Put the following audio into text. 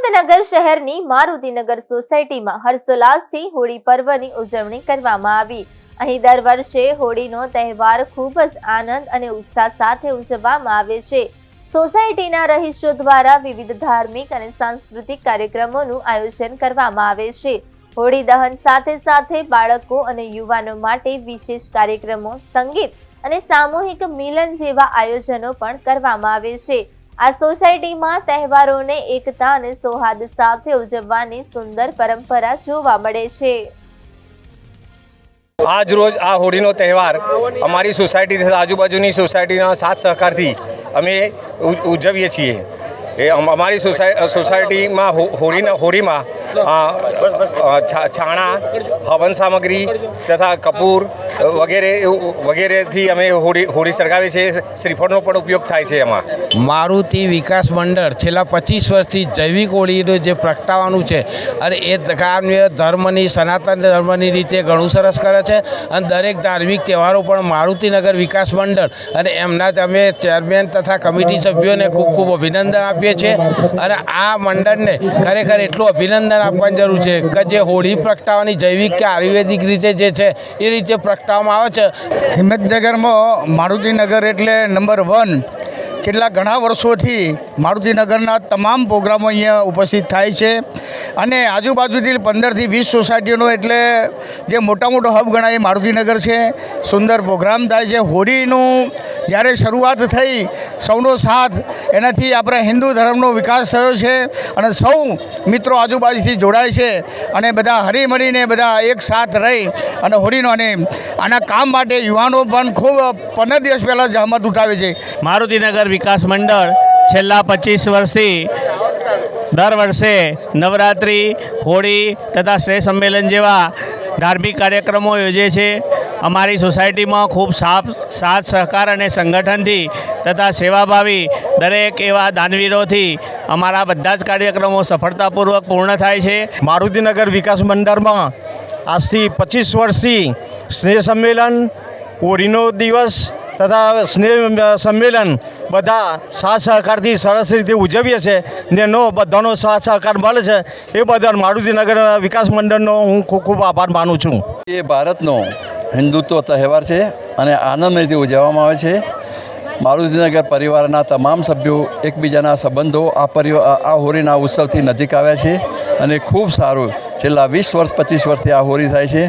હિંમતનગર શહેરની મારુતિનગર સોસાયટીમાં હર્ષોલ્લાસથી હોળી પર્વની ઉજવણી કરવામાં આવી। અહીં દર વર્ષે હોળીનો તહેવાર ખૂબ જ આનંદ અને ઉત્સાહ સાથે ઉજવવામાં આવે છે। સોસાયટીના રહીશો દ્વારા વિવિધ ધાર્મિક અને સાંસ્કૃતિક કાર્યક્રમોનું આયોજન કરવામાં આવે છે। હોળી દહન સાથે સાથે બાળકો અને યુવાનો માટે વિશેષ કાર્યક્રમો, સંગીત અને સામૂહિક મિલન જેવા આયોજનો પણ કરવામાં આવે છે। આ સોસાયટીમાં તહેવારોને એકતા અને સૌહાર્દ સાથે ઉજવવાની સુંદર પરંપરા જોવા મળે છે। आज रोज आ होळीनो तहेवार अमारी सोसायटी तथा आजूबाजूनी सोसायटीना साथ सहकारथी अमे उजवीए छीए। अमारी सोसायटी में होली में छाणा, हवन सामग्री तथा कपूर वगैरह थी अमे होली सळगावीए छीए। श्रीफळनो पण उपयोग थाय छे। एमां मारुति विकास मंडल छेल्ला 25 वर्षथी जैविक होळीनो जे प्रगटाववानुं छे अने ए कार्य धर्मनी सनातन धर्मनी रीते घणुं सरस करे छे अने दरेक धार्मिक तहेवारो पण मारुतिनगर विकास मंडल अने एमना अमे चेरमेन तथा कमिटी सभ्योने खूब खूब अभिनंदन आपीए छे। अने आ मंडळने खरेखर एटलुं अभिनंदन आपवानी जरूर छे के जे होળી प्रगटावવાની जैविक के आयुर्वेदिक रीते जे छे ए रीते प्रगटाववामां आवे छे। हिम्मतनगरमां मारुतिनगर एटले नंबर 1 छेल्ला घणा वर्षोथी मारुतिनगरना तमाम प्रोग्रामों अहींया उपस्थित थाय छे अने आजूबाजूथी 15 થી 20 सोसायटीओनो एटले जे मोटा मोटो हब गणाय मारुतिनगर छे। सुंदर प्रोग्राम थाय छे। होळीनुं જ્યારે શરૂઆત થઈ સૌનો સાથ એનાથી આપણા હિન્દુ ધર્મનો વિકાસ થયો છે અને સૌ મિત્રો આજુબાજુથી જોડાય છે અને બધા હળીમળીને બધા એક સાથ રહી અને હોળીનો અને આના કામ માટે યુવાનો પણ ખૂબ 15 દિવસ પહેલાં જહેમત ઉઠાવે છે। મારુતિનગર વિકાસ મંડળ છેલ્લા 25 વર્ષથી દર વર્ષે નવરાત્રિ, હોળી તથા સ્નેહ સંમેલન જેવા ધાર્મિક કાર્યક્રમો યોજે છે। અમારી સોસાયટીમાં ખૂબ સાથ સહકાર અને સંગઠનથી તથા સેવાભાવી દરેક એવા દાનવીરોથી અમારા બધા જ કાર્યક્રમો સફળતાપૂર્વક પૂર્ણ થાય છે। मारुतिनगर विकास मंडळमां આજથી 25 વર્ષથી સ્નેહ સંમેલન, હોળીનો દિવસ તથા સ્નેહ સંમેલન બધા સાથ સહકારથી સરસ રીતે ઉજવીએ છીએ ને એનો બધાનો સાથ સહકાર મળે છે એ બદલ મારુતિનગર વિકાસ મંડળનો હું ખૂબ ખૂબ આભાર માનું છું। એ ભારતનો હિન્દુત્વ તહેવાર છે અને આનંદ રીતે ઉજવવામાં આવે છે। મારુતિનગર પરિવારના તમામ સભ્યો એકબીજાના સંબંધો આ હોળીના ઉત્સવથી નજીક આવ્યા છે અને ખૂબ સારું છેલ્લા 20 વર્ષ 25 વર્ષથી આ હોળી થાય છે।